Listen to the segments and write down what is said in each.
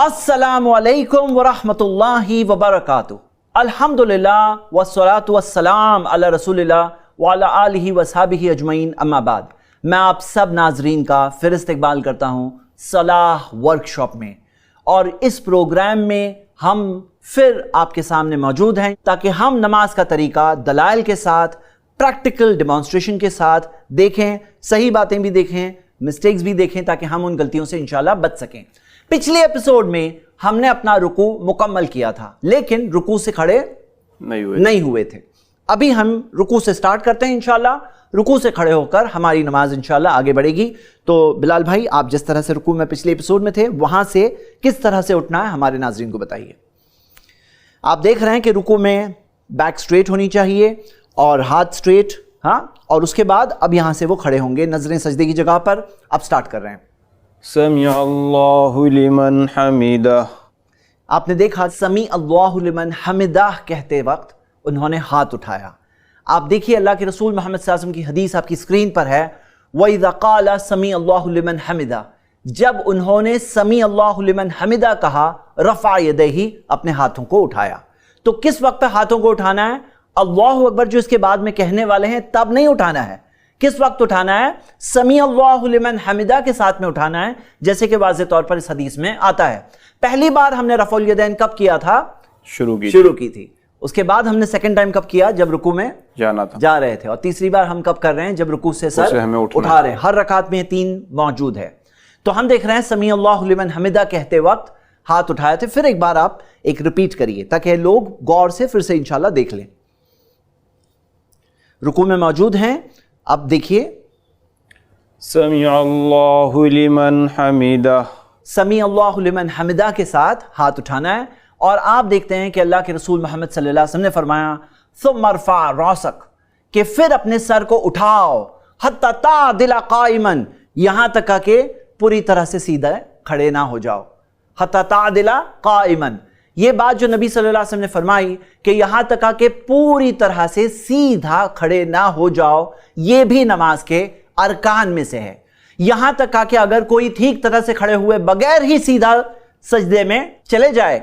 अस्सलामु अलैकुम वरहमतुल्लाहि वबरकातुहू। अल्हम्दुलिल्लाह वस्सलातु वस्सलाम अला रसूलिल्लाह व अला आलिहि वसहबिहि अजमईन, अम्मा बाद। मैं आप सब नाजरीन का फिर इस्तकबाल करता हूँ सलाह वर्कशॉप में, और इस प्रोग्राम में हम फिर आपके सामने मौजूद हैं ताकि हम नमाज का तरीका दलाइल के साथ, प्रैक्टिकल डेमोन्स्ट्रेशन के साथ देखें, सही बातें भी देखें, मिस्टेक्स भी देखें, ताकि हम उन गलतियों से इंशाल्लाह बच सकें। पिछले एपिसोड में हमने अपना रुकू मुकम्मल किया था, लेकिन रुकू से खड़े नहीं हुए थे। अभी हम रुकू से स्टार्ट करते हैं इंशाल्लाह। रुकू से खड़े होकर हमारी नमाज इंशाल्लाह आगे बढ़ेगी। तो बिलाल भाई, आप जिस तरह से रुकू में पिछले एपिसोड में थे, वहां से किस तरह से उठना है हमारे नाजरीन को बताइए। आप देख रहे हैं कि रुकू में बैक स्ट्रेट होनी चाहिए और हाथ स्ट्रेट, हाँ, और उसके बाद अब यहां से वो खड़े होंगे नजरें सजदे की जगह पर। अब स्टार्ट कर रहे हैं। समी अल्लाहु लिमन हमिदा। आपने देखा समी अल्लाहु लिमन हमिदा कहते वक्त उन्होंने हाथ उठाया। आप देखिए अल्लाह के रसूल मोहम्मद सल्लल्लाहु अलैहि वसल्लम की हदीस आपकी स्क्रीन पर है, वइज़ा क़ाला समी अल्लाहु लिमन हमिदा। जब उन्होंने समी अल्लाहु लिमन हमिदा कहा, रफ़ा यदैहि, अपने हाथों को उठाया। तो किस वक्त पे हाथों को उठाना है? अल्लाहु अकबर जो इसके बाद में कहने वाले हैं तब नहीं उठाना है। किस वक्त उठाना है? समी अल्लाहु लिमन हमिदा के साथ में उठाना है, जैसे कि वाज़ेह तौर पर इस हदीस में आता है। पहली बार हमने रफ़उल यदैन कब किया था? शुरू की थी। उसके बाद हमने सेकंड टाइम कब किया? जब रुकू में जा रहे थे। और तीसरी बार हम कब कर रहे हैं? जब रुकू से सर उठा रहे हैं। हर रकात में 3 मौजूद है। तो हम देख रहे हैं समी अल्लाहु लिमन हमिदा कहते वक्त हाथ उठाए थे। फिर एक बार आप एक रिपीट करिए ताकि लोग गौर से फिर से इंशाल्लाह देख लें। रुकू में मौजूद हैं। अब देखिए, समी अल्लाहु लिमन हमिदा। समी अल्लाहु लिमन हमिदा के साथ हाथ उठाना है। और आप देखते हैं कि अल्लाह के रसूल मोहम्मद सल्लल्लाहु अलैहि वसल्लम ने फरमाया सुम्मा रफ़ा रासक, कि फिर अपने सर को उठाओ, हत्ता तादिला काइमन, यहां तक कि पूरी तरह से सीधा खड़े ना हो जाओ। हत्ता तादिला काइमन, ये बात जो नबी सल्लल्लाहु अलैहि वसल्लम ने फरमाई कि यहां तक कि पूरी तरह से सीधा खड़े ना हो जाओ, ये भी नमाज के अरकान में से है। यहां तक कि अगर कोई ठीक तरह से खड़े हुए बगैर ही सीधा सजदे में चले जाए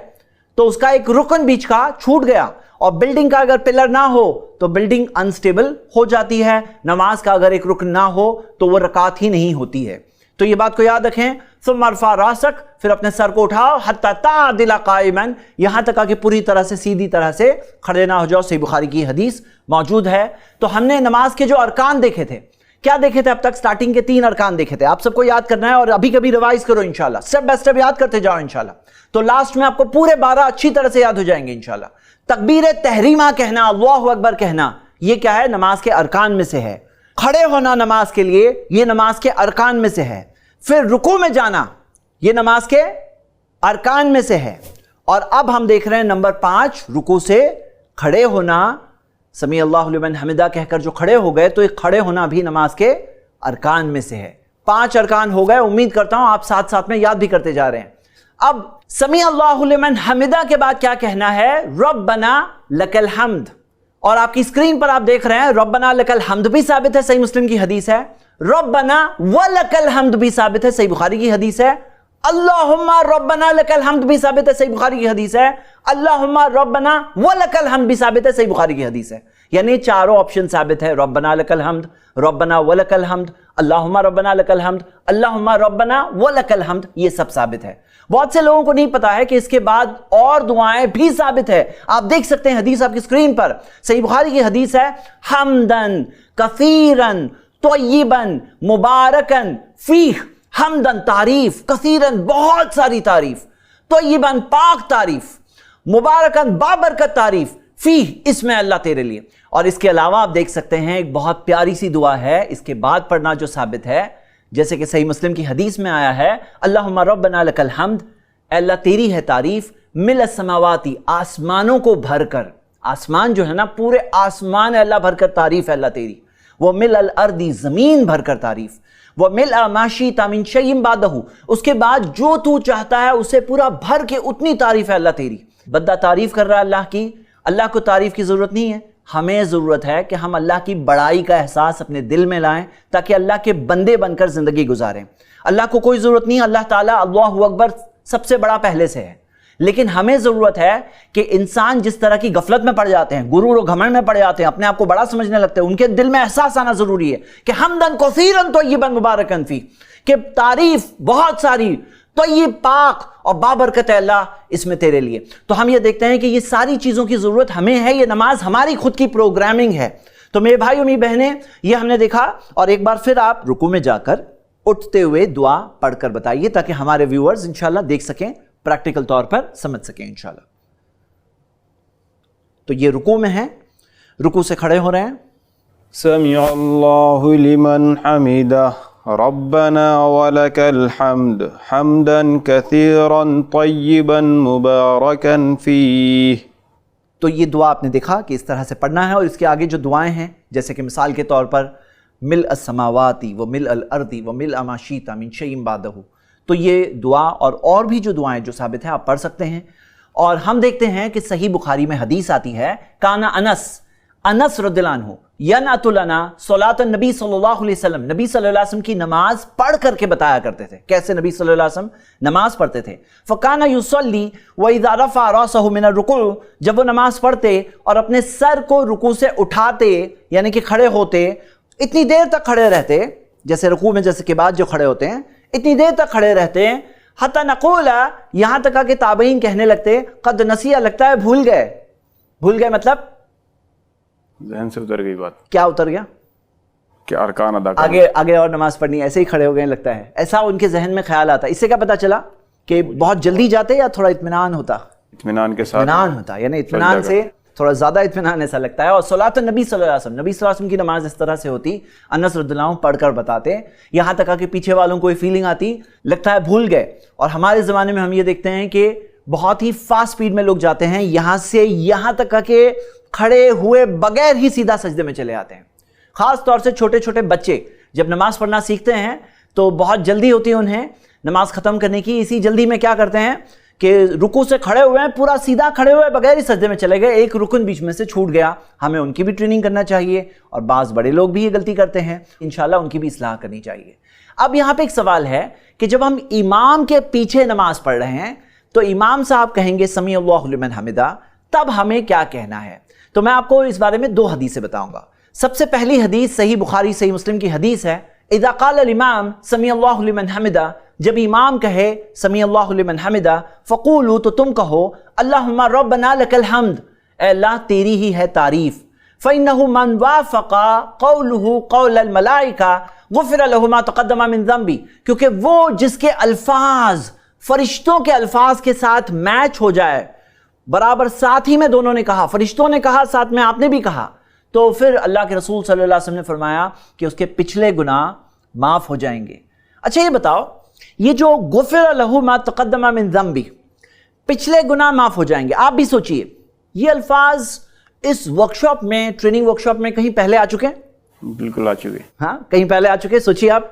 तो उसका एक रुकन बीच का छूट गया। और बिल्डिंग का अगर पिलर ना हो तो बिल्डिंग अनस्टेबल हो जाती है। नमाज का अगर एक रुकन ना हो तो वो रकात ही नहीं होती है। तो ये बात को याद रखें। सुम्मा रफ़ा रासक, फिर अपने सर को उठाओ, हत्ता तादिला काइमन, यहां तक कि पूरी तरह से सीधी तरह से खड़े ना हो जाओ। सही बुखारी की हदीस मौजूद है। तो हमने नमाज के जो अरकान देखे थे, क्या देखे थे अब तक? स्टार्टिंग के 3 अरकान देखे थे। आप सबको याद करना है और अभी कभी रिवाइज करो इंशाल्लाह, स्टेप बाय स्टेप याद करते जाओ इंशाल्लाह। तो लास्ट में आपको पूरे 12 अच्छी तरह से याद हो जाएंगे इंशाल्लाह। तकबीर तहरीमा कहना, अल्लाहु अकबर कहना, यह क्या है? नमाज के अरकान में से है। खड़े होना नमाज के लिए, यह नमाज के अरकान में से है। फिर रुकू में जाना, यह नमाज के अरकान में से है। और अब हम देख रहे हैं नंबर 5, रुकू से खड़े होना। समी अल्लाहु लिमन हमिदा कहकर जो खड़े हो गए, तो ये खड़े होना भी नमाज के अरकान में से है। 5 अरकान हो गए। उम्मीद करता हूं आप साथ साथ में याद भी करते जा रहे हैं। अब समी अल्लाहु लिमन हमिदा के बाद क्या कहना है? रब्बना लकल हम्द। और आपकी स्क्रीन पर आप देख रहे हैं रब्बना लकल हम्द भी साबित है, सही मुस्लिम की हदीस है। रब्बना व लकल हम्द भी साबित है, सही बुखारी की हदीस है। अल्लाहुम्मा रब्बना लकल हम्द भी साबित है, सही बुखारी की हदीस है। अल्लाहुम्मा रब्बना व लकल हम्द भी साबित है, सही बुखारी की हदीस है। यानी चारों ऑप्शन साबित है। रब्बना लकल हम्द, रब्बना व लकल हम्द, अल्लाहुम्मा रब्बना लकल हम्द, अल्लाहुम्मा रब्बना व लकल हम्द, ये सब साबित है। बहुत से लोगों को नहीं पता है कि इसके बाद और दुआएं भी साबित है। आप देख सकते हैं हदीस आपकी स्क्रीन पर, सही बुखारी की हदीस है। हम्दन कसीरन तय्यिबन मुबारकन फीह, हमदन तारीफ, कसीरन बहुत सारी तारीफ, तय्यिबन पाक तारीफ, मुबारकन बाबरकत तारीफ, फीह इसमें अल्लाह तेरे लिए। और इसके अलावा आप देख सकते हैं एक बहुत प्यारी सी दुआ है इसके बाद पढ़ना जो साबित है, जैसे कि सही मुस्लिम की हदीस में आया है, अल्लाहुम्मा रब्बना लकल हम्द, अल्लाह तेरी है तारीफ, मिल समावाती, आसमानों को भरकर, आसमान जो है ना, पूरे आसमान अल्लाह भरकर तारीफ है अल्लाह तेरी। वो मिल अल अर्दी, जमीन भरकर तारीफ। वो मिल माशी तामिन शय्यिन बादहू, उसके बाद जो तू चाहता है उसे पूरा भर के उतनी तारीफ है अल्लाह तेरी। बंदा तारीफ कर रहा है अल्लाह की, अल्लाह को तारीफ की जरूरत नहीं है। हमें ज़रूरत है कि हम अल्लाह की बड़ाई का एहसास अपने दिल में लाएं ताकि अल्लाह के बंदे बनकर ज़िंदगी गुजारें। अल्लाह को कोई ज़रूरत नहीं, अल्लाह ताला अल्लाहु अकबर سب سے بڑا پہلے سے ہے. لیکن ہمیں ضرورت ہے کہ انسان جس طرح کی غفلت میں پڑ جاتے ہیں, غرور و گھمنڈ میں پڑ جاتے ہیں, اپنے آپ کو بڑا سمجھنے لگتے ہیں, ان کے دل میں احساس آنا ضروری ہے کہ حمدن کثیرن طیبا مبارکن فی, کہ تعریف بہت ساری طیب پاک اور بابرکت ہے اللہ اس میں تیرے لیے. تو ہم یہ دیکھتے ہیں کہ یہ ساری چیزوں کی ضرورت ہمیں ہے, یہ نماز ہماری خود کی پروگرامنگ ہے. تو میرے بھائی اور میری بہنیں, یہ ہم نے دیکھا, اور ایک بار پھر آپ رکوع میں جا کر اٹھتے ہوئے دعا پڑھ کر بتائیے تاکہ ہمارے ویورز انشاءاللہ دیکھ سکیں, پریکٹیکل طور پر سمجھ سکیں انشاءاللہ. تو یہ رکوع میں ہے, رکوع سے کھڑے ہو رہے ہیں. سمع اللہ لمن حمدہ ربنا ولک الحمد حمدا کثیرا طیبا مبارکا فیہ. تو یہ دعا آپ نے دیکھا کہ اس طرح سے پڑھنا ہے, اور اس کے آگے جو دعائیں ہیں جیسے کہ مثال کے طور پر ملء السماوات وملء الارض وملء ما شئت من شیء بعدہ, تو یہ دعا اور بھی جو دعائیں جو ثابت ہیں آپ پڑھ سکتے ہیں. اور ہم دیکھتے ہیں کہ صحیح بخاری میں حدیث آتی ہے, کانا انس رضی اللہ عنہ ینعت لنا صلاۃ النبی صلی اللہ علیہ وسلم, نبی صلی اللہ علیہ وسلم کی نماز پڑھ کر کے بتایا کرتے تھے کیسے نبی صلی اللہ علیہ وسلم نماز پڑھتے تھے. فکانا یصلی واذا رفع راسہ من الرکوع, جب وہ نماز پڑھتے اور اپنے سر کو رکوع سے اٹھاتے یعنی کہ کھڑے ہوتے, اتنی دیر تک کھڑے رہتے, جیسے رکوع میں جیسے کے بعد جو کھڑے ہوتے ہیں اتنی دیر تک کھڑے رہتے ہیں, حتی نقول, یہاں تک کہ تابعین کہنے لگتے قد نسیہ, لگتا ہے بھول گئے مطلب ذہن سے اتر گئی بات. کیا اتر گیا؟ کہ ارکان ادا کرنا, آگے اور نماز پڑھنی, ایسے ہی کھڑے ہو گئے لگتا ہے, ایسا ان کے ذہن میں خیال آتا. اس سے کیا پتا چلا کہ بہت جلدی جاتے یا تھوڑا اطمینان ہوتا؟ اطمینان کے ساتھ اطمینان ہوتا, یعنی اطمینان سے تھوڑا زیادہ اطمینان ایسا لگتا ہے. اور صلاۃ النبی صلی اللہ علیہ وسلم, نبی صلی اللہ علیہ وسلم کی نماز اس طرح سے ہوتی, انس رضی اللہ عنہ پڑھ کر بتاتے, یہاں تک کہ پیچھے والوں کو یہ فیلنگ آتی لگتا ہے بھول گئے. اور ہمارے زمانے میں ہم یہ دیکھتے ہیں کہ بہت ہی فاسٹ سپیڈ میں لوگ جاتے ہیں, یہاں سے یہاں تک کہ کھڑے ہوئے بغیر ہی سیدھا سجدے میں چلے آتے ہیں. خاص طور سے چھوٹے چھوٹے بچے جب نماز پڑھنا سیکھتے ہیں تو بہت جلدی ہوتی ہے انہیں نماز ختم کرنے کی, اسی جلدی میں کیا کرتے ہیں کہ رکوع سے کھڑے ہوئے ہیں, پورا سیدھا کھڑے ہوئے بغیر ہی سجدے میں چلے گئے, ایک رکن بیچ میں سے چھوٹ گیا. ہمیں ان کی بھی ٹریننگ کرنا چاہیے, اور بعض بڑے لوگ بھی یہ غلطی کرتے ہیں, انشاءاللہ ان کی بھی اصلاح کرنی چاہیے. اب یہاں پہ ایک سوال ہے کہ جب ہم امام کے پیچھے نماز پڑھ رہے ہیں تو امام صاحب کہیں گے سمیع اللہ لمن حمدہ, تب ہمیں کیا کہنا ہے؟ تو میں آپ کو اس بارے میں 2 حدیثیں بتاؤں گا. سب سے پہلی حدیث صحیح بخاری صحیح مسلم کی حدیث ہے, اذا قال الامام سمیع اللہ لمن حمدہ, جب امام کہے سمیع اللہ لمن حمدہ, فقولوا, تو تم کہو اللہم ربنا لک الحمد, اے اللہ تیری ہی ہے تعریف. فإنه من وافق قوله قول الملائکہ غفر له ما تقدم من ذنبی, کیونکہ وہ جس کے الفاظ فرشتوں کے الفاظ کے ساتھ میچ ہو جائے, برابر ساتھ ہی میں دونوں نے کہا, فرشتوں نے کہا ساتھ میں آپ نے بھی کہا, تو پھر اللہ کے رسول صلی اللہ علیہ وسلم نے فرمایا کہ اس کے پچھلے گناہ معاف ہو جائیں گے. اچھا یہ بتاؤ, یہ جو غفر لہ ما تقدم من ذنبی, پچھلے گناہ معاف ہو جائیں گے, آپ بھی سوچئے یہ الفاظ اس ورکشاپ میں, ٹریننگ ورکشاپ میں کہیں پہلے آ چکے ہیں؟ بالکل آ چکے. ہاں کہیں پہلے آ چکے. سوچئے آپ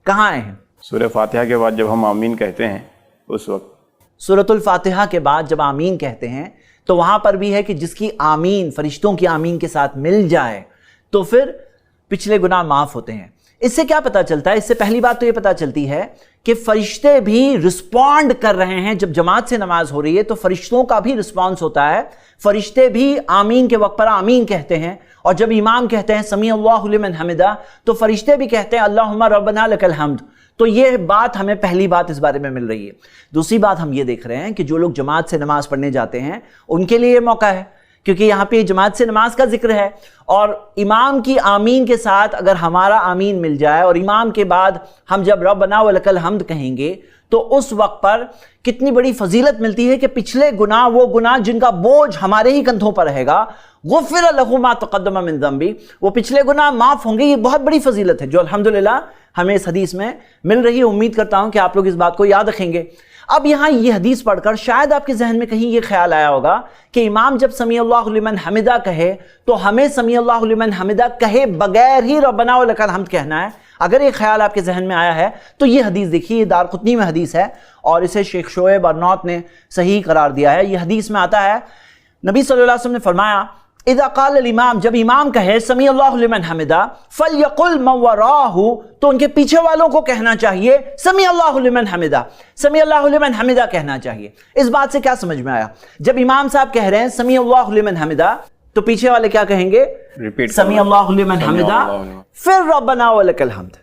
کہاں آئے ہیں؟ سورہ فاتحہ کے بعد جب ہم آمین کہتے ہیں اس وقت, سورۃ الفاتحہ کے بعد جب آمین کہتے ہیں تو وہاں پر بھی ہے کہ جس کی آمین فرشتوں کی آمین کے ساتھ مل جائے تو پھر پچھلے گناہ معاف ہوتے ہیں. اس سے کیا پتا چلتا ہے؟ اس سے پہلی بات تو یہ پتا چلتی ہے کہ فرشتے بھی رسپونڈ کر رہے ہیں. جب جماعت سے نماز ہو رہی ہے تو فرشتوں کا بھی رسپانس ہوتا ہے, فرشتے بھی آمین کے وقت پر آمین کہتے ہیں, اور جب امام کہتے ہیں سمیع اللہ لمن حمدہ تو فرشتے بھی کہتے ہیں اللہم ربنا لک الحمد. تو یہ بات ہمیں پہلی بات اس بارے میں مل رہی ہے. دوسری بات ہم یہ دیکھ رہے ہیں کہ جو لوگ جماعت سے نماز پڑھنے جاتے ہیں ان کے لیے یہ موقع ہے, کیونکہ یہاں پہ جماعت سے نماز کا ذکر ہے, اور امام کی آمین کے ساتھ اگر ہمارا آمین مل جائے اور امام کے بعد ہم جب ربنا ولک الحمد کہیں گے تو اس وقت پر کتنی بڑی فضیلت ملتی ہے کہ پچھلے گناہ, وہ گناہ جن کا بوجھ ہمارے ہی کندھوں پر رہے گا, غفر لہ ما تقدم من ذنبی, وہ پچھلے گناہ معاف ہوں گے. یہ بہت بڑی فضیلت ہے جو الحمدللہ ہمیں اس حدیث میں مل رہی ہے. امید کرتا ہوں کہ آپ لوگ اس بات کو یاد رکھیں گے. اب یہاں یہ حدیث پڑھ کر شاید آپ کے ذہن میں کہیں یہ خیال آیا ہوگا کہ امام جب سمیع اللہ لمن حمدہ کہے تو ہمیں سمیع اللہ لمن حمدہ کہے بغیر ہی ربنا ولک الحمد کہنا ہے. اگر یہ خیال آپ کے ذہن میں آیا ہے تو یہ حدیث دیکھیے, یہ دارقطنی میں حدیث ہے اور اسے شیخ شعیب ارناؤت نے صحیح قرار دیا ہے. یہ حدیث میں آتا ہے نبی صلی اللہ علیہ وسلم نے فرمایا इदा क़ाल अल इमाम, जब इमाम कहे समी अल्लाहु लिमन हमिदा, फलयकुल मन वराहु, तो उनके पीछे वालों को कहना चाहिए समी अल्लाहु लिमन हमिदा, समी अल्लाहु लिमन हमिदा कहना चाहिए। इस बात से क्या समझ में आया? जब इमाम साहब कह रहे हैं समी अल्लाहु लिमन हमिदा, तो पीछे वाले क्या कहेंगे? रिपीट समी अल्लाहु लिमन हमिदा, फिर रब्बना वलकल हम्द।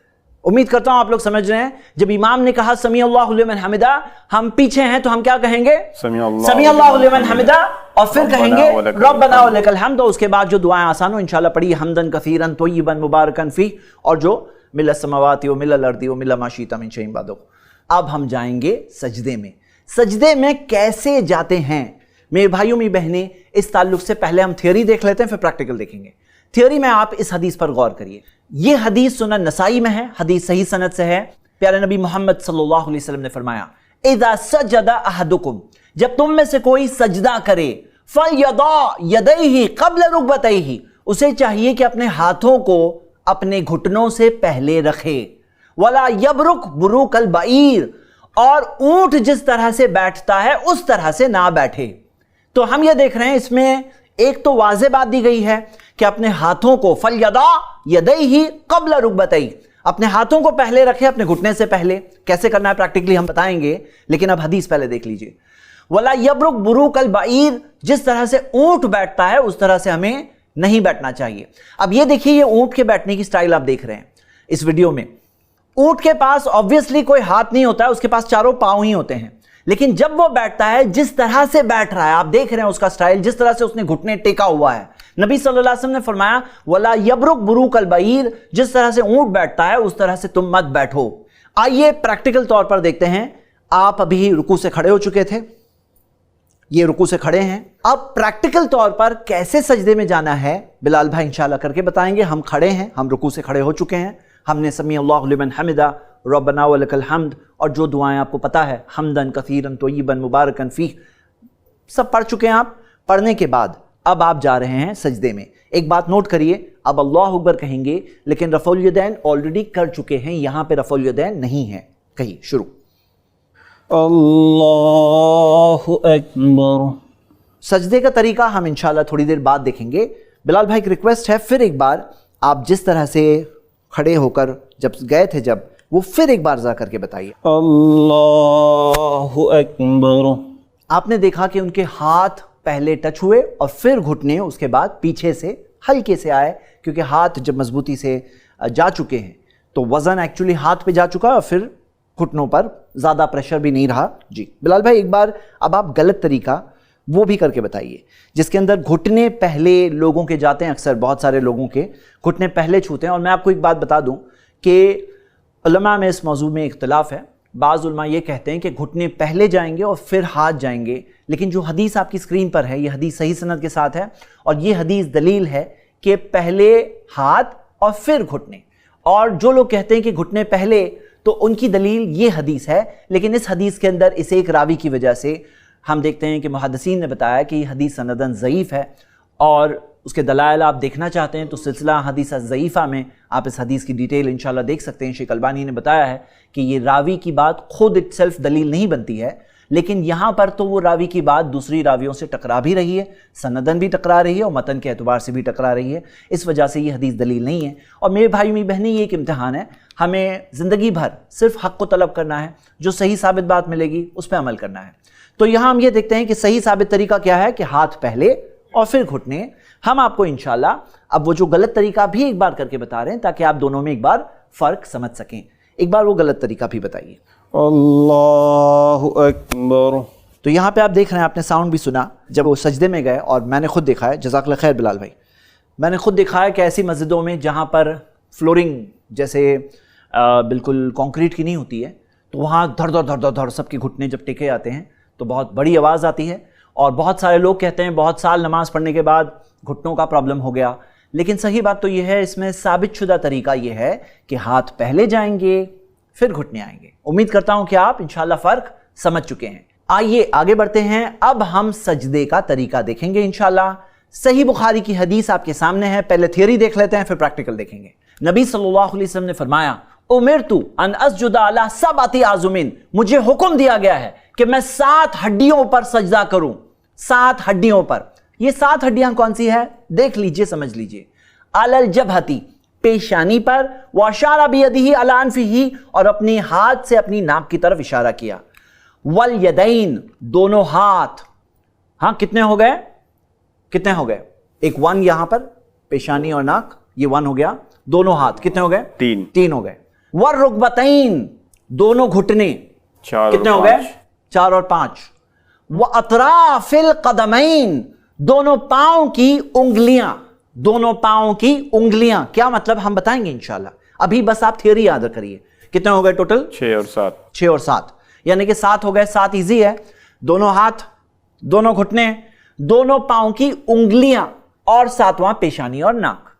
उम्मीद करता हूं आप लोग समझ रहे हैं। जब इमाम ने कहा समी अल्लाहु लिमन हमिदा, हम पीछे हैं तो हम क्या कहेंगे? समी अल्लाहु लिमन हमिदा, और फिर कहेंगे रब्बना वलकल हम्द। उसके बाद जो दुआएं आसान हो इंशाल्लाह पढ़िए, हमदन कसीरन तय्यिबन मुबारकन फी, और जो मिलस समावाति व मिलल अर्दी व मिल मा शीता मिन शैइन बादो। अब हम जाएंगे सजदे में। सजदे में कैसे जाते हैं मेरे भाइयों मेरी बहनें, इस ताल्लुक से पहले हम थियोरी देख लेते हैं, फिर प्रैक्टिकल देखेंगे। थियोरी में आप इस हदीस पर गौर करिए। ये हदीस सुनन नसाई में है, हदीस सही सनद से है। प्यारे नबी मोहम्मद सल्लल्लाहु अलैहि वसल्लम ने फरमाया, इज़ा सजदा अहदुकुम, जब तुम में से कोई सजदा करे, फलयदा यदैहि क़ब्ल रुकबतैहि, उसे चाहिए कि अपने हाथों को अपने घुटनों से पहले रखे। वला यबरुक बुरुकल बईर, और ऊंट जिस तरह से बैठता है उस तरह से ना बैठे। तो हम ये देख रहे हैं इसमें एक तो वाज़ेह बात दी गई है कि अपने हाथों को फलयदा यदैहि क़ब्ल रुकबतैहि, अपने हाथों को पहले रखे अपने घुटने से पहले। कैसे करना है प्रैक्टिकली हम बताएंगे, लेकिन अब हदीस पहले देख लीजिए। वला यबरुक बुरुकल बईर, जिस तरह से ऊंट बैठता है उस तरह से हमें नहीं बैठना चाहिए। अब ये देखिए, ये ऊंट के बैठने की स्टाइल आप देख रहे हैं इस वीडियो में। ऊंट के पास ऑब्वियसली कोई हाथ नहीं होता है, उसके पास चारों पांव ही होते हैं। लेकिन जब वो बैठता है, जिस तरह से बैठ रहा है आप देख रहे हैं उसका स्टाइल, जिस तरह से उसने घुटने टेका हुआ है। नबी सल्लल्लाहु अलैहि वसल्लम ने फरमाया वला यबरुक बुरुकल बईर, जिस तरह से ऊंट बैठता है उस तरह से तुम मत बैठो। आइए प्रैक्टिकल तौर पर देखते हैं। आप अभी रुकू से खड़े हो चुके थे, ये रुकू से खड़े हैं। अब प्रैक्टिकल तौर पर कैसे सजदे में जाना है बिलाल भाई इंशाल्लाह करके बताएंगे। हम खड़े हैं, हम रुकू से खड़े हो चुके हैं, हमने समी अल्लाहु लिमन हमिदा, रब्बना वलकल हम्द, और जो दुआएं आपको पता है हमदन कसीरन तय्यिबन मुबारकन फी, सब पढ़ चुके हैं आप। पढ़ने के बाद अब आप जा रहे हैं सजदे में। एक बात नोट करिए, अब अल्लाहु अकबर कहेंगे, लेकिन रफ़उल यदैन ऑलरेडी कर चुके हैं, यहां पे रफ़उल यदैन नहीं है। कहिए शुरू। अल्लाहु अकबर। सजदे का तरीका हम इंशाल्लाह थोड़ी देर बाद देखेंगे। बिलाल भाई की रिक्वेस्ट है, फिर एक बार आप जिस तरह से खड़े होकर जब गए थे, जब वो फिर एक बार जा करके बताइए। अल्लाहु अकबर। आपने देखा कि उनके हाथ पहले टच हुए और फिर घुटने उसके बाद पीछे से हल्के से आए, क्योंकि हाथ जब मजबूती से जा चुके हैं तो वजन एक्चुअली हाथ पे जा चुका और फिर घुटनों पर ज़्यादा प्रेशर भी नहीं रहा। जी बिलाल भाई एक बार अब आप गलत तरीका वो भी करके बताइए, जिसके अंदर घुटने पहले लोगों के जाते हैं। अक्सर बहुत सारे लोगों के घुटने पहले छूते हैं। और मैं आपको एक बात बता दूं कि उलमा में इस मौजू में इख्तिलाफ है। बाज़ उलमा ये कहते हैं कि घुटने पहले जाएंगे और फिर हाथ जाएंगे, लेकिन जो हदीस आपकी स्क्रीन पर है ये हदीस सही सनद के साथ है, और ये हदीस दलील है कि पहले हाथ और फिर घुटने। और जो लोग कहते हैं कि घुटने पहले, तो उनकी दलील ये हदीस है, लेकिन इस हदीस के अंदर इस एक रावी की वजह से हम देखते हैं कि मुहद्दिसीन ने बताया कि ये हदीस सनदन ज़ईफ़ है, और उसके दलाइल आप देखना चाहते हैं तो सिलसिला हदीस ज़ईफ़ा में आप इस हदीस की डिटेल इंशाल्लाह देख सकते हैं। शेख अलबानी ने बताया है कि ये रावी की बात खुद इटसेल्फ दलील नहीं बनती है, लेकिन यहाँ पर तो वो रावी की बात दूसरी रावियों से टकरा भी रही है, सनदन भी टकरा रही है और मतन के एतबार से भी टकरा रही है। इस वजह से ये हदीस दलील नहीं है। और मेरे भाई मेरी बहनें, ये एक इम्तिहान है, हमें ज़िंदगी भर सिर्फ हक़ को तलब करना है, जो सही साबित बात मिलेगी उस पर अमल करना है। तो यहाँ हम ये देखते हैं कि सही साबित तरीका क्या है कि हाथ पहले और फिर घुटने। हम आपको इंशाल्लाह अब वो जो गलत तरीका भी एक बार करके बता रहे हैं, ताकि आप दोनों में एक बार फ़र्क समझ सकें। एक बार वो गलत तरीका भी बताइए। अल्लाहु अकबर। तो यहाँ पे आप देख रहे हैं, आपने साउंड भी सुना जब वो सजदे में गए, और मैंने खुद देखा है, जज़ाकल्लाह खैर बिलाल भाई, मैंने खुद देखा है कि ऐसी मस्जिदों में जहाँ पर फ्लोरिंग जैसे बिल्कुल कंक्रीट की नहीं होती है, तो वहाँ धड़ धड़ धड़ धड़ धड़ सबके घुटने जब टेके आते हैं तो बहुत बड़ी आवाज़ आती है। और बहुत सारे लोग कहते हैं बहुत साल नमाज़ पढ़ने के बाद घुटनों का प्रॉब्लम हो गया, लेकिन सही बात तो यह है, इसमें साबित शुदा तरीका यह है कि हाथ पहले जाएंगे फिर घुटने आएंगे। उम्मीद करता हूं कि आप इंशाल्लाह फ़र्क समझ चुके हैं। आइए आगे बढ़ते हैं। अब हम सजदे का तरीका देखेंगे इंशाल्लाह। सही बुखारी की हदीस आपके सामने है, पहले थियरी देख लेते हैं फिर प्रैक्टिकल देखेंगे। नबी सल्लल्लाहु अलैहि वसल्लम ने फरमाया, उमिरतु अन अस्जुदा अला सबअति आज़ुमिन, मुझे हुक्म दिया गया है कि मैं 7 हड्डियों पर सजदा करूं। 7 हड्डियों पर, ये 7 हड्डियां कौन सी है? देख लीजिए, समझ लीजिए। अलल जबहती, पेशानी पर, वशारा बियदिही अला अनफिही, और अपनी हाथ से अपनी नाक की तरफ इशारा किया। वल यदैन, दोनों हाथ। हाँ, कितने हो गए? कितने हो गए? एक 1 यहां पर, पेशानी और नाक, ये 1 हो गया। दोनों हाथ कितने हो गए? 3 हो गए। वर रुकबतैन, दोनों घुटने, 4 कितने हो गए? 4 और 5। व अतराफिल कदमैन, दोनों पांव की उंगलियां, दोनों पांव की उंगलियां। क्या मतलब हम बताएंगे इंशाल्लाह, अभी बस आप थियरी याद करिए। कितने हो गए टोटल? 6 और 7। 6 और 7, यानी कि 7 हो गए। 7 इजी है। दोनों हाथ, दोनों घुटने, दोनों पांव की उंगलियां, और 7वां पेशानी और नाक।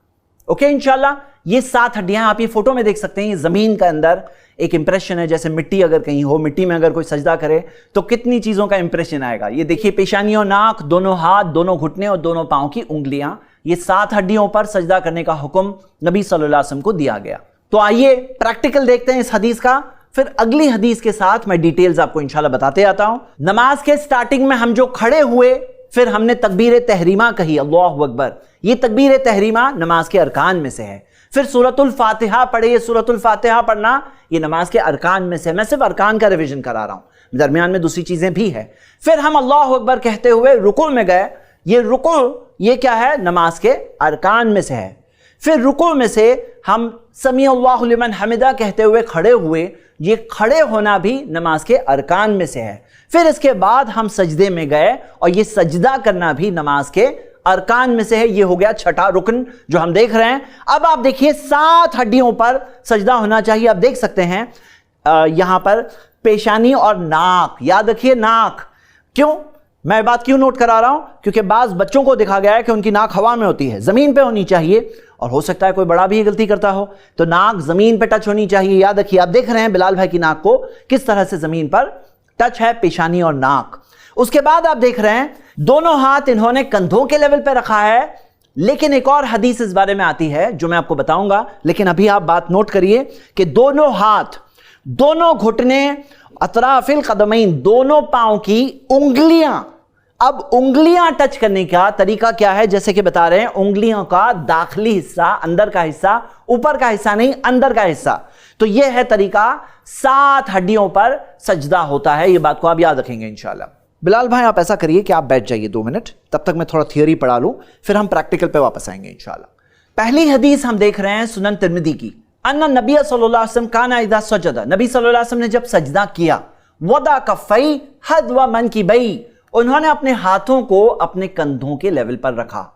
ओके, इंशाल्लाह ये 7 हड्डियां आप ये फोटो में देख सकते हैं। ये जमीन का अंदर एक इंप्रेशन है, जैसे मिट्टी अगर कहीं हो, मिट्टी में अगर कोई सजदा करे तो कितनी चीजों का इंप्रेशन आएगा। ये देखिए, पेशानी और नाक, दोनों हाथ, दोनों घुटने और दोनों पांव की उंगलियां, ये 7 हड्डियों पर सजदा करने का हुक्म नबी सल्लल्लाहु अलैहि वसल्लम को दिया गया। तो आइए प्रैक्टिकल देखते हैं इस हदीस का, फिर अगली हदीस के साथ मैं डिटेल्स आपको इंशाल्लाह बताते आता हूं। नमाज के स्टार्टिंग में हम जो खड़े हुए, फिर हमने तकबीर तहरीमा कही, अल्लाहु अकबर। ये तकबीर तहरीमा नमाज के अरकान में से है। फिर सूरतुल फातिहा पढ़े। ये सूरतुल फातिहा पढ़ना ये नमाज के अरकान में से। मैं सिर्फ अरकान का रिवीजन करा रहा हूं, दरमियान में दूसरी चीजें भी है। फिर हम अल्लाहु अकबर कहते हुए रुकू में गए। ये रुकू, ये क्या है? नमाज के अरकान में से है। फिर रुकू में से हम समी अल्लाहु लिमन हमिदा कहते हुए खड़े हुए। ये खड़े होना भी नमाज के अरकान में से है। फिर इसके बाद हम सजदे में गए, और ये सजदा करना भी नमाज के अरकान में से है। ये हो गया छठा रुकन जो हम देख रहे हैं। अब आप देखिए, 7 हड्डियों पर सजदा होना चाहिए। आप देख सकते हैं यहां पर पेशानी और नाक, याद रखिए नाक। क्यों मैं बात क्यों नोट करा रहा हूं? क्योंकि बाज बच्चों को देखा गया है कि उनकी नाक हवा में होती है, जमीन पे होनी चाहिए, और हो सकता है कोई बड़ा भी गलती करता हो, तो नाक जमीन पे टच होनी चाहिए। याद रखिए, आप देख रहे हैं बिलाल भाई की नाक को किस तरह से जमीन पर टच है, पेशानी और नाक। उसके बाद आप देख रहे हैं दोनों हाथ इन्होंने कंधों के लेवल पे रखा है। लेकिन एक और हदीस इस बारे में आती है जो मैं आपको बताऊंगा, लेकिन अभी आप बात नोट करिए कि दोनों हाथ, दोनों घुटने, अतराफिल कदमैन, दोनों पांव की उंगलियां। अब उंगलियां टच करने का तरीका क्या है? जैसे कि बता रहे हैं, उंगलियों का दाखिली हिस्सा, अंदर का हिस्सा, ऊपर का हिस्सा नहीं, अंदर का हिस्सा। तो यह है तरीका। 7 हड्डियों पर सजदा होता है। यह बात को आप याद रखेंगे इंशाल्लाह। बिलाल भाई आप ऐसा करिए कि आप बैठ जाइए 2 मिनट, तब तक मैं थोड़ा थियोरी पढ़ा लूं, फिर हम प्रैक्टिकल पे वापस आएंगे इंशाल्लाह। पहली हदीस हम देख रहे हैं सुनन तिरमिज़ी की। अन्ना नबी सल्लल्लाहु अलैहि वसल्लम काना इज़ा सजदा, नबी सल्लल्लाहु अलैहि वसल्लम ने जब सजदा किया, वदा कफ़ई हज़वा मनकिबई, उन्होंने अपने हाथों को अपने कंधों के लेवल पर रखा।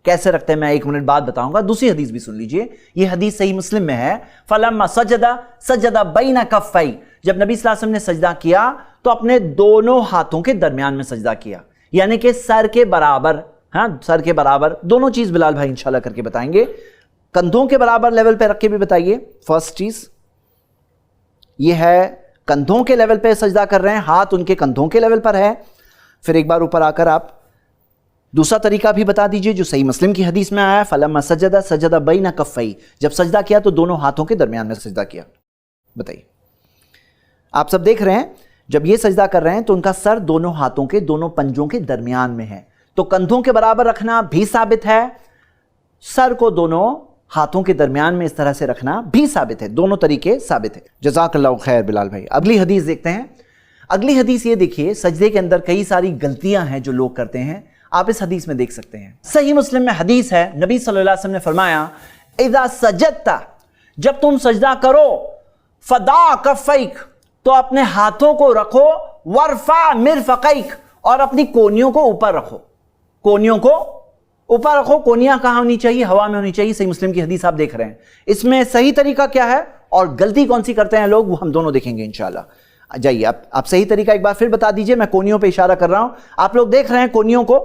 कैसे रखते हैं मैं 1 मिनट बाद बताऊंगा। दूसरी हदीस भी सुन लीजिए, यह हदीस सही मुस्लिम में है। फलम्मा सजदा सजदा बैना कफ़ई, जब नबी सल्लल्लाहु अलैहि वसल्लम ने सजदा किया तो अपने दोनों हाथों के दरमियान में सजदा किया, यानी कि सर के बराबर। हाँ, सर के बराबर। दोनों चीज बिलाल भाई इंशाल्लाह करके बताएंगे। कंधों के बराबर लेवल पे रख के भी बताइए। फर्स्ट चीज ये है, कंधों के लेवल पे सजदा कर रहे हैं, हाथ उनके कंधों के लेवल पर है। फिर एक बार ऊपर आकर आप दूसरा तरीका भी बता दीजिए जो सही मुस्लिम की हदीस में आया, फलम्मा सजदा सजदा बैना कफ़ई, जब सजदा किया तो दोनों हाथों के दरमियान में सजदा किया। बताइए, आप सब देख रहे हैं, जब ये सजदा कर रहे हैं तो उनका सर दोनों हाथों के, दोनों पंजों के दरमियान में है। तो कंधों के बराबर रखना भी साबित है, सर को दोनों हाथों के दरमियान में इस तरह से रखना भी साबित है। दोनों तरीके साबित है। जज़ाकल्लाहु खैर बिलाल भाई। अगली हदीस देखते हैं। अगली हदीस ये देखिए, सजदे के अंदर कई सारी गलतियां हैं जो लोग करते हैं, आप इस हदीस में देख सकते हैं। सही मुस्लिम में हदीस है, नबी सल्लल्लाहु अलैहि वसल्लम ने फरमाया, इज़ा सजदता, जब तुम सजदा करो, फदा कफ़ैक, तो अपने हाथों को रखो, वरफा मिरफ़क़ैक, और अपनी कोनियों को ऊपर रखो। कोनियों को ऊपर रखो। कोनियां कहां होनी चाहिए? हवा में होनी चाहिए। सही मुस्लिम की हदीस आप देख रहे हैं। इसमें सही तरीका क्या है और गलती कौन सी करते हैं लोग, वो हम दोनों देखेंगे इंशाल्लाह। जाइए आप सही तरीका एक बार फिर बता दीजिए। मैं कोनियों पे इशारा कर रहा हूं, आप लोग देख रहे हैं कोनियों को।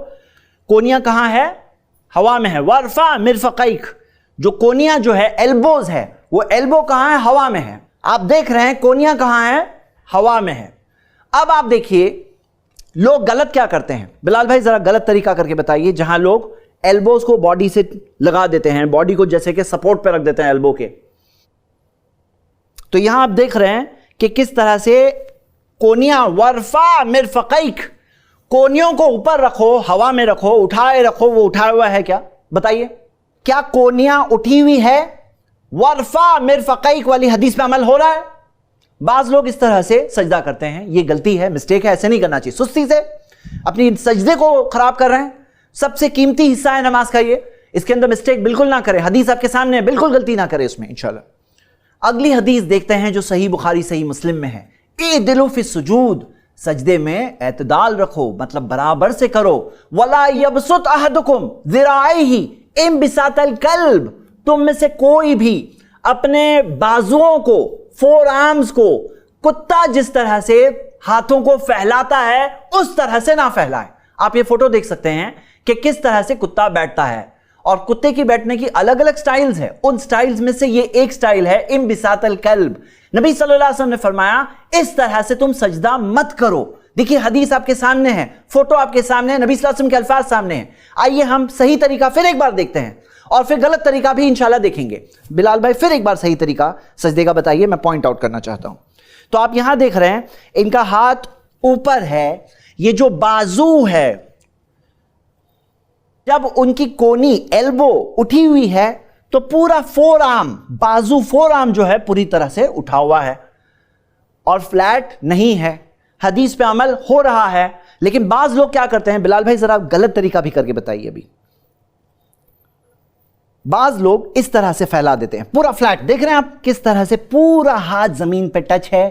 कोनियां कहां है? हवा में है। वरफा मिरफ़क़ैक, जो कोनियां जो है, एल्बोज है, वो एल्बो कहां है? हवा में है। आप देख रहे हैं कोनियां कहां है? हवा में है। अब आप देखिए लोग गलत क्या करते हैं। बिलाल भाई जरा गलत तरीका करके बताइए, जहां लोग एल्बोज को बॉडी से लगा देते हैं, बॉडी को जैसे कि सपोर्ट पे रख देते हैं एल्बो के। तो यहां आप देख रहे हैं कि किस तरह से कोनियां, वरफा मिरफ़क़ैक, कोनियों को ऊपर रखो, हवा में रखो, उठाए रखो, वो उठाया हुआ है क्या? बताइए, क्या कोनियां उठी हुई है? वर्फा मिरफकैक वाली हदीस पे अमल हो रहा है? बाज लोग इस तरह से सजदा करते हैं, ये गलती है, मिस्टेक है, ऐसे नहीं करना चाहिए। सुस्ती से अपनी सजदे को खराब कर रहे हैं। सबसे कीमती हिस्सा है नमाज का ये, इसके अंदर मिस्टेक बिल्कुल ना करें। हदीस आपके सामने है, बिल्कुल गलती ना करें इसमें इंशाल्लाह। अगली हदीस देखते हैं जो सही बुखारी सही मुस्लिम में है। इदिलु फी सुजूद, सजदे में एतदाल रखो, मतलब बराबर से करो। वला यबसुत अहदुकुम ज़िराइही इंबिसातल कल्ब, तुम में से कोई भी अपने बाजुओं को, फोर आर्म्स को, कुत्ता जिस तरह से हाथों को फैलाता है उस तरह से ना फैलाए। आप ये फोटो देख सकते हैं कि किस तरह से कुत्ता बैठता है, और कुत्ते की बैठने की अलग अलग स्टाइल्स है। उन स्टाइल्स में से ये एक स्टाइल है इंबिसातल कल्ब। नबी सल्लल्लाहु अलैहि वसल्लम ने फरमाया इस तरह से तुम सजदा मत करो। देखिए हदीस आपके सामने है, फोटो आपके सामने है, नबी सल्लल्लाहु अलैहि वसल्लम के अल्फाज सामने हैं। आइए हम सही तरीका फिर एक बार देखते हैं और फिर गलत तरीका भी इंशाल्लाह देखेंगे। बिलाल भाई फिर एक बार सही तरीका सजदे का बताइए, मैं पॉइंट आउट करना चाहता हूं। तो आप यहां देख रहे हैं इनका हाथ ऊपर है, ये जो बाजू है, जब उनकी कोनी एल्बो उठी हुई है तो पूरा फोर आर्म, बाजू फोर आर्म जो है पूरी तरह से उठा हुआ है और फ्लैट नहीं है। हदीस पे अमल हो रहा है, लेकिन बाज लोग क्या करते हैं, बिलाल भाई जरा गलत तरीका भी करके बताइए। अभी बाज लोग इस तरह से फैला देते हैं पूरा फ्लैट, देख रहे हैं आप किस तरह से पूरा हाथ जमीन पे टच है।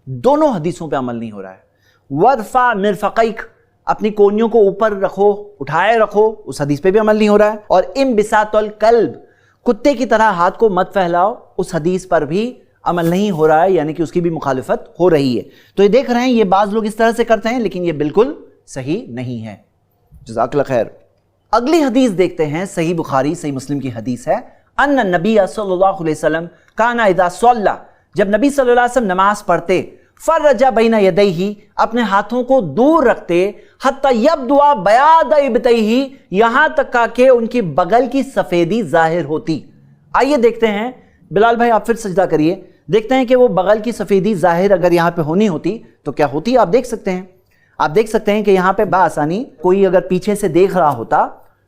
दोनों हदीसों पे अमल नहीं हो रहा है। वर्फा मिरफकैक, अपनी कोनियों को ऊपर रखो, उठाए रखो, उस हदीस पे भी अमल नहीं हो रहा है। और इंबिसातुल कल्ब, कुत्ते की तरह हाथ को मत फैलाओ, उस हदीस पर भी अमल नहीं हो रहा है, यानी कि उसकी भी मुखालिफत हो रही है। तो ये देख रहे हैं ये बाज लोग इस तरह से करते हैं, लेकिन ये बिल्कुल सही नहीं है। जज़ाकल्लाह खैर। अगली हदीस देखते हैं, सही बुखारी सही मुस्लिम की हदीस है। अन्ना नबी सल्लल्लाहु अलैहि वसल्लम काना इज़ा सल्ला, जब नबी सल्लल्लाहु अलैहि वसल्लम नमाज पढ़ते, फर्रजा बैना यदैही, अपने हाथों को दूर रखते, हत्ता यब्दुआ बयाद इब्तैही, यहां तक का कि उनकी बगल की सफेदी जाहिर होती। आइए देखते हैं, बिलाल भाई आप फिर सजदा करिए, देखते हैं कि वो बगल की सफेदी जाहिर अगर यहां पे होनी होती तो क्या होती। आप देख सकते हैं, आप देख सकते हैं कि यहां पे बासानी कोई अगर पीछे से देख रहा होता,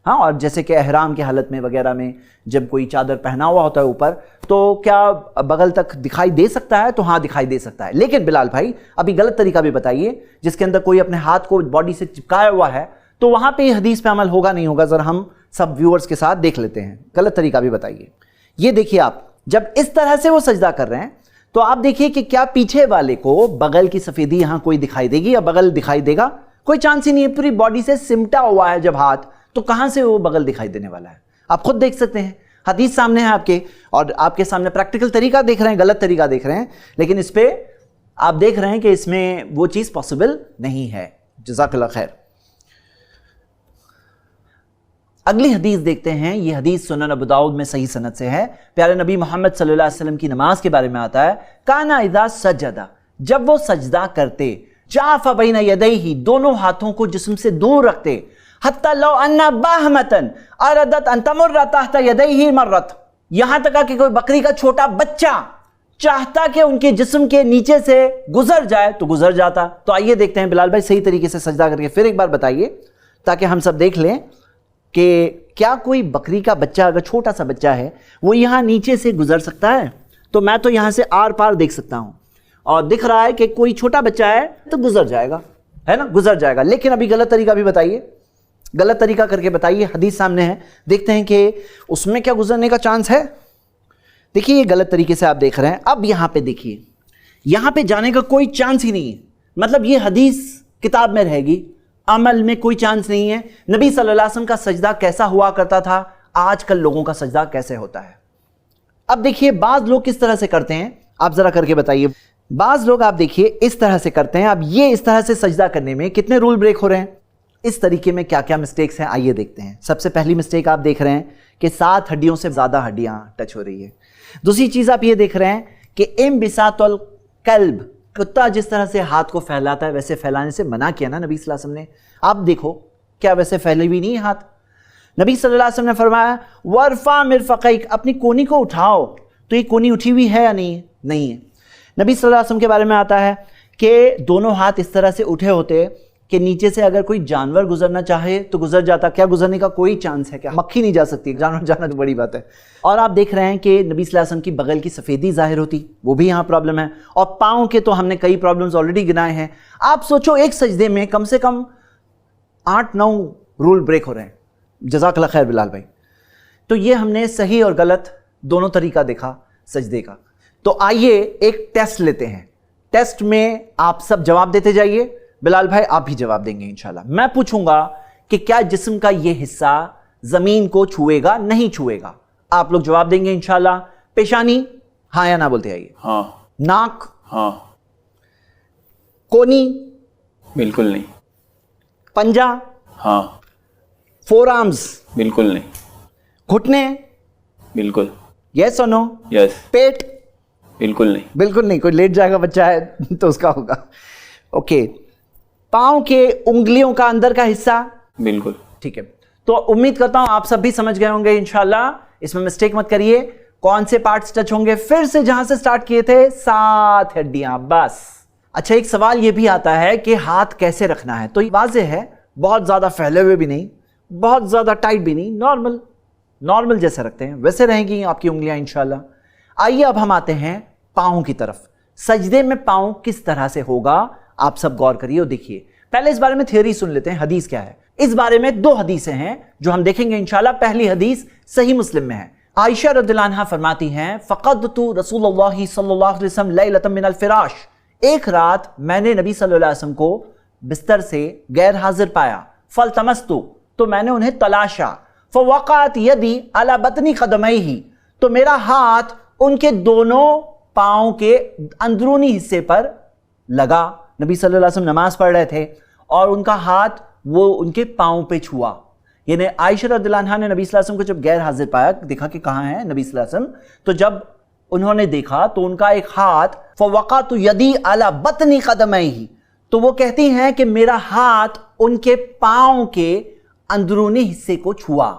हाँ, और जैसे कि एहराम की हालत में वगैरह में जब कोई चादर पहना हुआ होता है ऊपर, तो क्या बगल तक दिखाई दे सकता है? तो हाँ दिखाई दे सकता है। लेकिन बिलाल भाई अभी गलत तरीका भी बताइए, जिसके अंदर कोई अपने हाथ को बॉडी से चिपकाया हुआ है, तो वहां पे हदीस पे अमल होगा नहीं होगा, जरा हम सब व्यूअर्स के साथ देख लेते हैं। गलत तरीका भी बताइए। ये देखिए आप, जब इस तरह से वो सजदा कर रहे हैं तो आप देखिए कि क्या पीछे वाले को बगल की सफेदी यहां कोई दिखाई देगी या बगल दिखाई देगा? कोई चांस ही नहीं है। पूरी बॉडी से सिमटा हुआ है जब हाथ, तो कहां से वो बगल दिखाई देने वाला है? आप खुद देख सकते हैं, हदीस सामने है आपके, और आपके सामने प्रैक्टिकल तरीका देख रहे हैं, गलत तरीका देख रहे हैं, लेकिन इस पे आप देख रहे हैं कि इसमें वो चीज पॉसिबल नहीं है। जज़ाकल्लाह खैर। अगली हदीस देखते हैं। ये हदीस सुनन अबू दाऊद में सही सनद से है। प्यारे नबी मोहम्मद सल्लल्लाहु अलैहि वसल्लम की नमाज के बारे में आता है, काना इज़ा सजदा, जब वो सजदा करते, जाफ़ा बैना यदैही, दोनों हाथों को जिस्म से दूर रखते, हत्ता लौ अन्ना बाहमतन अरदत अन तमुर्र तहता यदैही मर्रत, यहां तक कि कोई बकरी का छोटा बच्चा चाहता कि उनके जिस्म के नीचे से गुजर जाए तो गुजर जाता। तो आइए देखते हैं, बिलाल भाई सही तरीके से सजदा करके फिर एक बार बताइए, ताकि हम सब देख लें कि क्या कोई बकरी का बच्चा, अगर छोटा सा बच्चा है, वो यहां नीचे से गुजर सकता है? तो मैं तो यहां से आर पार देख सकता हूं और दिख रहा है कि कोई छोटा बच्चा है तो गुजर जाएगा, है ना, गुजर जाएगा। लेकिन अभी गलत तरीका भी बताइए, गलत तरीका करके बताइए। हदीस सामने है, देखते हैं कि उसमें क्या गुजरने का चांस है। देखिए ये गलत तरीके से आप देख रहे हैं। अब यहां पे देखिए, यहां पे जाने का कोई चांस ही नहीं है, मतलब ये हदीस किताब में रहेगी, अमल में कोई चांस नहीं है। नबी सल्लल्लाहु अलैहि वसल्लम का सजदा कैसा हुआ करता था, आजकल लोगों का सजदा कैसे होता है। अब देखिए बाज लोग किस तरह से करते हैं, आप जरा करके बताइए। बाज लोग आप देखिए इस तरह से करते हैं। अब ये इस तरह से सजदा करने में कितने रूल ब्रेक हो रहे हैं, इस तरीके में क्या क्या मिस्टेक्स हैं, आइए देखते हैं। सबसे पहली मिस्टेक आप देख रहे हैं कि 7 हड्डियों से ज्यादा हड्डियां टच हो रही है। दूसरी चीज आप ये देख रहे हैं कि इंबिसातुल कल्ब, कुत्ता जिस तरह से हाथ को फैलाता है वैसे फैलाने से मना किया ना नबी सल्लल्लाहु अलैहि वसल्लम ने। आप देखो क्या वैसे फैले भी नहीं हाथ। नबी सल्लल्लाहु अलैहि वसल्लम ने फरमाया वर्फा मिरफकैक, अपनी कोनी को उठाओ। तो ये कोनी उठी हुई है या नहीं? नहीं है। नबी सल्लल्लाहु अलैहि वसल्लम के बारे में आता है कि दोनों हाथ इस तरह से उठे होते کہ نیچے سے اگر کوئی جانور گزرنا چاہے تو گزر جاتا. کیا گزرنے کا کوئی چانس ہے؟ کیا مکھی نہیں جا سکتی؟ جانور جانا تو بڑی بات ہے. اور آپ دیکھ رہے ہیں کہ نبی صلی اللہ علیہ وسلم کی بغل کی سفیدی ظاہر ہوتی, وہ بھی یہاں پرابلم ہے. اور پاؤں کے تو ہم نے کئی پرابلمز آلریڈی گنائے ہیں. آپ سوچو ایک سجدے میں کم سے کم 8-9 رول بریک ہو رہے ہیں. جزاک اللہ خیر بلال بھائی. تو یہ ہم نے صحیح اور غلط دونوں طریقہ دیکھا سجدے کا. تو آئیے ایک ٹیسٹ لیتے ہیں. ٹیسٹ میں آپ سب جواب دیتے جائیے. بلال بھائی آپ بھی جواب دیں گے انشاءاللہ. میں پوچھوں گا کہ کیا جسم کا یہ حصہ زمین کو چھوئے گا, نہیں چھوئے گا؟ آپ لوگ جواب دیں گے انشاءاللہ. پیشانی ہاں یا نہ بولتے آئیے. ہاں. ناک؟ ہاں. کونی؟ بالکل نہیں. پنجہ؟ ہاں. Forearms? بالکل نہیں. گھٹنے؟ بالکل. یس اور نو؟ یس. پیٹ؟ بالکل نہیں. بالکل نہیں. کوئی لیٹ جائے گا بچہ ہے تو اس کا ہوگا. اوکے. پاؤں کے انگلیوں کا اندر کا حصہ؟ بالکل. ٹھیک ہے. تو امید کرتا ہوں آپ سب بھی سمجھ گئے ہوں گے انشاءاللہ. اس میں مسٹیک مت کریے. کون سے پارٹس ٹچ ہوں گے؟ پھر سے جہاں سے سٹارٹ کیے تھے 7 ہڈیاں بس. اچھا ایک سوال یہ بھی آتا ہے کہ ہاتھ کیسے رکھنا ہے. تو یہ واضح ہے, بہت زیادہ پھیلے ہوئے بھی نہیں, بہت زیادہ ٹائٹ بھی نہیں, نارمل جیسے رکھتے ہیں ویسے رہیں گی آپ کی انگلیاں انشاءاللہ. آئیے اب ہم آتے ہیں پاؤں کی طرف. سجدے میں پاؤں کس طرح سے ہوگا آپ سب غور کریے اور دیکھیے. پہلے اس بارے میں تھیوری سن لیتے ہیں, حدیث کیا ہے. اس بارے میں 2 حدیثیں ہیں جو ہم دیکھیں گے انشاءاللہ. پہلی حدیث صحیح مسلم میں ہے. عائشہ رضی اللہ عنہا فرماتی ہیں فقدت رسول اللہ صلی اللہ علیہ وسلم لیلۃ من الفراش. ایک رات میں نے نبی صلی اللہ علیہ وسلم کو بستر سے غیر حاضر پایا. فالتمست, تو میں نے انہیں تلاشا. فوقعت یدی علی بطن قدمیہ, تو میرا ہاتھ ان کے دونوں پاؤں کے اندرونی حصے پر لگا. نبی صلی اللہ علیہ وسلم نماز پڑھ رہے تھے اور ان کا ہاتھ وہ ان کے پاؤں پہ چھوا. یعنی عائشہ رضی اللہ عنہا نے نبی صلی اللہ علیہ وسلم کو جب غیر حاضر پایا, دیکھا کہ کہاں ہیں نبی صلی اللہ علیہ وسلم, تو جب انہوں نے دیکھا تو ان کا ایک ہاتھ فوقعت یدی علی بطن قدمیہ, تو وہ کہتی ہیں کہ میرا ہاتھ ان کے پاؤں کے اندرونی حصے کو چھوا.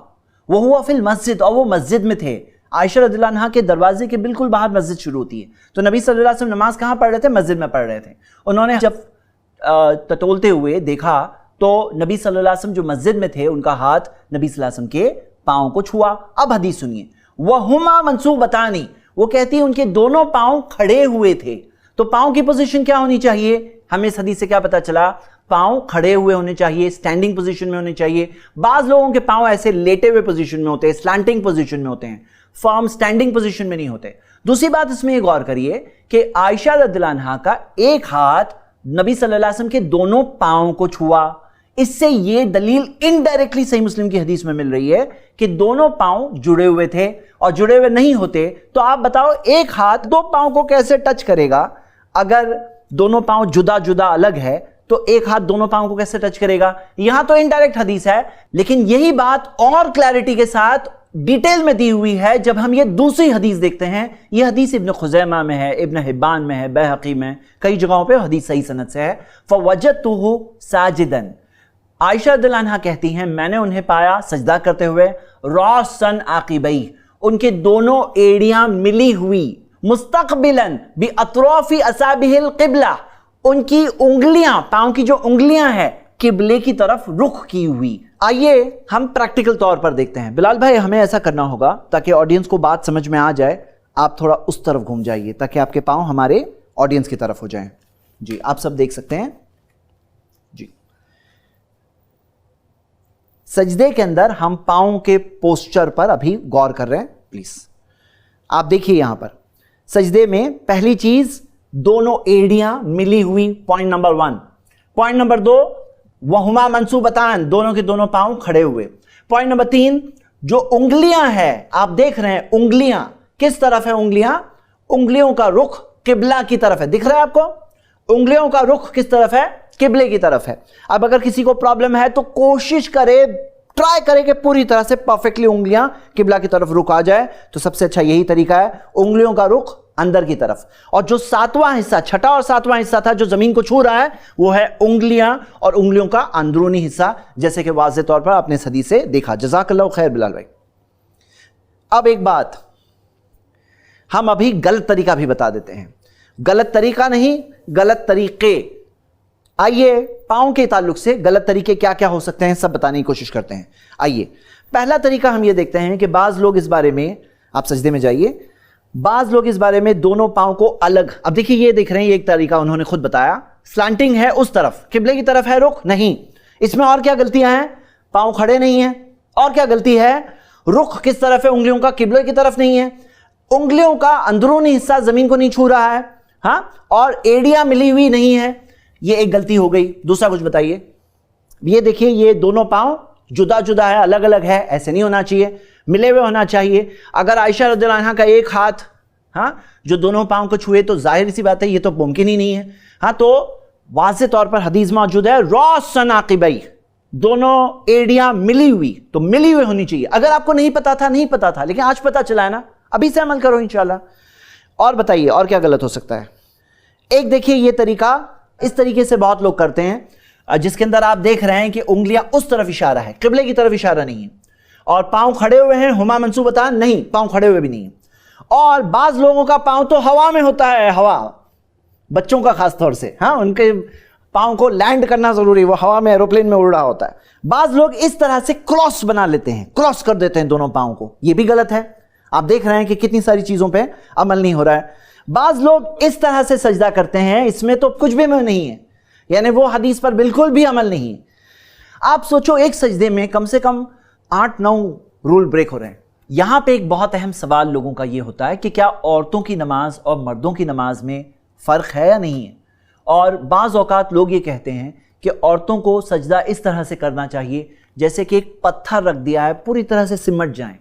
وہ ہوا فی المسجد, اور وہ مسجد میں تھے. عائشہ رضی اللہ عنہا کے دروازے کے بالکل باہر مسجد شروع ہوتی ہے. تو نبی صلی اللہ علیہ وسلم نماز کہاں پڑھ رہے تھے؟ مسجد میں پڑھ رہے تھے. انہوں نے جب ٹٹولتے ہوئے دیکھا تو نبی صلی اللہ علیہ وسلم جو مسجد میں تھے ان کا ہاتھ نبی صلی اللہ علیہ وسلم کے پاؤں کو چھوا. اب حدیث سنیے. وَهُمَا مَنْصُوبَتَانِ, وہ کہتی ہیں ان کے دونوں پاؤں کھڑے ہوئے تھے. تو پاؤں کی پوزیشن کیا ہونی چاہیے؟ ہمیں اس حدیث سے کیا پتا چلا؟ پاؤں کھڑے ہوئے ہونے چاہیے, سٹینڈنگ پوزیشن میں ہونے چاہیے. بعض لوگوں کے پاؤں ایسے لیٹے ہوئے پوزیشن میں ہوتے ہیں, سلانٹنگ پوزیشن میں ہوتے ہیں, فارم سٹینڈنگ پوزیشن میں نہیں ہوتے. دوسری بات اس میں یہ غور کریے کہ عائشہ رضی اللہ عنہا کا ایک ہاتھ نبی صلی اللہ علیہ وسلم کے دونوں پاؤں کو چھوا. اس سے یہ دلیل انڈائریکٹلی صحیح مسلم کی حدیث میں مل رہی ہے کہ دونوں پاؤں جڑے ہوئے تھے, اور جڑے ہوئے نہیں ہوتے تو آپ بتاؤ ایک ہاتھ 2 پاؤں کو کیسے ٹچ کرے گا؟ اگر دونوں پاؤں جدا جدا الگ ہے تو ایک ہاتھ دونوں پاؤں کو کیسے ٹچ کرے گا؟ یہاں تو انڈائریکٹ حدیث ہے, لیکن یہی بات اور کلیئرٹی کے ساتھ ڈیٹیل میں دی ہوئی ہے جب ہم یہ دوسری حدیث دیکھتے ہیں. یہ حدیث ابن خزیمہ میں ہے, ابن حبان میں ہے, بیہقی میں, کئی جگہوں پہ حدیث صحیح سند سے ہے. فوجدتہ ساجدا, عائشہ رضی اللہ عنہا کہتی ہیں میں نے انہیں پایا سجدہ کرتے ہوئے. راسن عاقبیہ, ان کے دونوں ایڑیاں ملی ہوئی. مستقبلا باطراف اصابع القبلہ, ان کی انگلیاں, پاؤں کی جو انگلیاں ہیں قبلے کی طرف رخ کی ہوئی. آئیے ہم پریکٹیکل طور پر دیکھتے ہیں. بلال بھائی ہمیں ایسا کرنا ہوگا تاکہ آڈینس کو بات سمجھ میں آ جائے, آپ تھوڑا اس طرف گھوم جائیے تاکہ آپ کے پاؤں ہمارے آڈینس کی طرف ہو جائیں. جی آپ سب دیکھ سکتے ہیں. جی سجدے کے اندر ہم پاؤں کے پوسچر پر ابھی غور کر رہے ہیں. پلیز آپ دیکھیے یہاں پر سجدے میں پہلی چیز دونوں ایڑیاں ملی ہوئی, پوائنٹ نمبر 1. پوائنٹ نمبر 2 وہما منصوبتان, دونوں کے دونوں پاؤں کھڑے ہوئے. پوائنٹ نمبر 3 جو انگلیاں ہیں آپ دیکھ رہے ہیں, انگلیاں کس طرف ہے؟ انگلیوں کا رخ قبلہ کی طرف ہے. دکھ رہا ہے آپ کو؟ انگلیوں کا رخ کس طرف ہے؟ قبلے کی طرف ہے. اب اگر کسی کو پرابلم ہے تو کوشش کرے, ٹرائی کرے کہ پوری طرح سے پرفیکٹلی انگلیاں قبلہ کی طرف رخ آ جائے. تو سب سے اچھا یہی طریقہ ہے, انگلیوں کا رخ اندر کی طرف. اور جو 7واں حصہ, چھٹا اور 7واں حصہ تھا جو زمین کو چھو رہا ہے, وہ ہے انگلیاں اور انگلیوں کا اندرونی حصہ, جیسے کہ واضح طور پر آپ نے اس حدیث سے دیکھا. جزاک اللہ خیر بلال بھائی. اب ایک بات ہم ابھی غلط طریقہ بھی بتا دیتے ہیں. غلط طریقہ نہیں, غلط طریقے. आइए पाँव के ताल्लुक से गलत तरीके क्या क्या हो सकते हैं सब बताने की कोशिश करते हैं। आइए पहला तरीका हम ये देखते हैं कि बाज़ लोग इस बारे में, आप सजदे में जाइए, बाज़ लोग इस बारे में दोनों पाँव को अलग, अब देखिए ये देख रहे हैं, ये एक तरीका उन्होंने खुद बताया, स्लैंटिंग है उस तरफ, किबले की तरफ है रुख नहीं, इसमें और क्या गलतियां हैं, पाँव खड़े नहीं है, और क्या गलती है, रुख किस तरफ है उंगलियों का, किबले की तरफ नहीं है, उंगलियों का अंदरूनी हिस्सा जमीन को नहीं छू रहा है, हाँ, और एड़ियां मिली हुई नहीं है, ये एक गलती हो गई। दूसरा कुछ बताइए, ये देखिए ये दोनों पाँव जुदा जुदा है, अलग अलग है, ऐसे नहीं होना चाहिए, मिले हुए होना चाहिए। अगर आयशा रज़ियल्लाहु अन्हा का एक हाथ, हाँ, जो दोनों पाँव को छुए तो जाहिर सी बात है ये तो मुमकिन ही नहीं है, हाँ, तो वाज़े तौर पर हदीस मौजूद है रौसन आक़िबई, दोनों एड़ियां मिली हुई, तो मिली हुई होनी चाहिए। अगर आपको नहीं पता था, नहीं पता था, लेकिन आज पता चला है ना, अभी से अमल करो इंशाल्लाह। और बताइए और क्या गलत हो सकता है। एक देखिए ये तरीका, इस तरीके से बहुत लोग करते हैं जिसके अंदर आप देख रहे हैं कि उंगलियां उस तरफ इशारा है, किबले की तरफ इशारा नहीं है, और पाँव खड़े हुए हैं, हुमा मंसूबता नहीं, पाँव खड़े हुए भी नहीं है, और बाज़ लोगों का पाँव तो हवा में होता है, हवा, बच्चों का खास तौर से, हाँ, उनके पाँव को लैंड करना जरूरी, वो हवा में एरोप्लेन में उड़ रहा होता है। बाज़ लोग इस तरह से क्रॉस बना लेते हैं, क्रॉस कर देते हैं दोनों पाँव को, ये भी गलत है। आप देख रहे हैं कि कितनी सारी चीज़ों पे अमल नहीं हो रहा है। बाज़ लोग इस तरह से सजदा करते हैं, इसमें तो कुछ भी नहीं है, यानी वो हदीस पर बिल्कुल भी अमल नहीं है। आप सोचो एक सजदे में कम से कम 8-9 रूल ब्रेक हो रहे हैं। यहाँ पे एक बहुत अहम सवाल लोगों का ये होता है कि क्या औरतों की नमाज और मर्दों की नमाज में फ़र्क है या नहीं है। और बाज़ औक़ात लोग ये कहते हैं कि औरतों को सजदा इस तरह से करना चाहिए जैसे कि एक पत्थर रख दिया है, पूरी तरह से सिमट जाएं।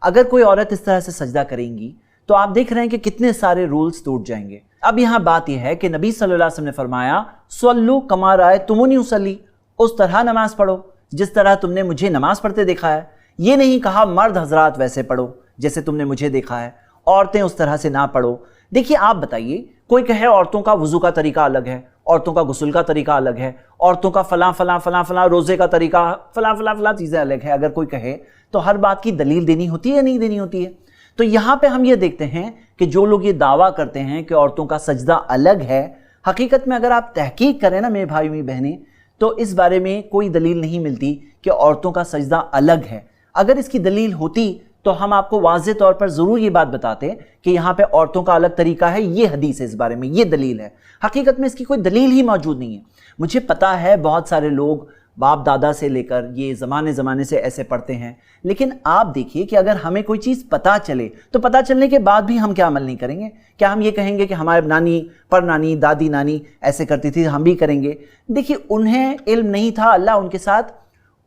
अगर कोई औरत इस तरह से सजदा करेंगी तो आप देख रहे हैं कि कितने सारे रूल्स टूट जाएंगे। अब यहाँ बात यह है कि नबी सल्लल्लाहु अलैहि वसल्लम ने फरमाया सल्लू कमा रायतुमूनी उसल्ली, उस तरह नमाज पढ़ो जिस तरह तुमने मुझे नमाज पढ़ते देखा है। ये नहीं कहा मर्द हजरात वैसे पढ़ो जैसे तुमने मुझे देखा है, औरतें उस तरह से ना पढ़ो। देखिए आप बताइए, कोई कहे औरतों का वुज़ू का तरीका अलग है, औरतों का गुस्ल का तरीका अलग है, औरतों का फलां फलां फलां फलां रोज़े का तरीका, फलां फलां फलां चीज़ें अलग है। अगर कोई कहे तो हर बात की दलील देनी होती है या नहीं देनी होती है। तो यहाँ पे हम ये देखते हैं कि जो लोग ये दावा करते हैं कि औरतों का सजदा अलग है, हकीकत में अगर आप तहकीक करें ना मेरे भाई मेरी बहनें, तो इस बारे में कोई दलील नहीं मिलती कि औरतों का सजदा अलग है। अगर इसकी दलील होती तो हम आपको वाज़े तौर पर ज़रूर ये बात बताते कि यहाँ पे औरतों का अलग तरीका है, ये हदीस है इस बारे में, ये दलील है। हकीकत में इसकी कोई दलील ही मौजूद नहीं है। मुझे पता है बहुत सारे लोग बाप दादा से लेकर ये ज़माने से ऐसे पढ़ते हैं, लेकिन आप देखिए कि अगर हमें कोई चीज़ पता चले तो पता चलने के बाद भी हम क्या अमल नहीं करेंगे। क्या हम ये कहेंगे कि हमारे नानी पर नानी दादी नानी ऐसे करती थी हम भी करेंगे। देखिए उन्हें इल्म नहीं था, अल्लाह उनके साथ,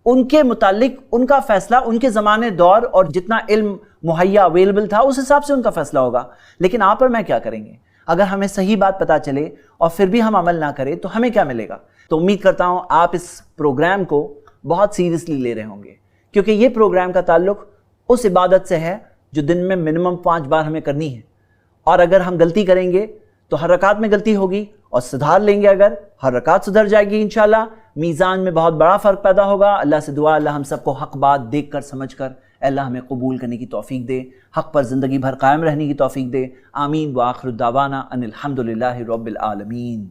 उनके मुतालिक उनका फ़ैसला उनके ज़माने दौर और जितना इल्म मुहैया अवेलेबल था उस हिसाब से उनका फ़ैसला होगा। लेकिन आप और मैं क्या करेंगे अगर हमें सही बात पता चले और फिर भी हम अमल ना करें तो हमें क्या मिलेगा। तो उम्मीद करता हूँ आप इस प्रोग्राम को बहुत सीरियसली ले रहे होंगे, क्योंकि ये प्रोग्राम का ताल्लुक उस इबादत से है जो दिन में मिनिमम 5 बार हमें करनी है। और अगर हम गलती करेंगे तो हर रकात में गलती होगी, और सुधार लेंगे अगर हर रकात सुधर जाएगी इंशाल्लाह, मीज़ान में बहुत बड़ा फ़र्क पैदा होगा। अल्लाह से दुआ, अल्लाह हम सबको हक़ बात देख कर समझ कर अल्लाह हमें कबूल करने की तौफ़ीक दे, हक़ पर ज़िंदगी भर कायम रहने की तौफ़ीक दे। आमीन व आखिर दावाना अनिल हम्दुलिल्लाहि रब्बिल आलमीन।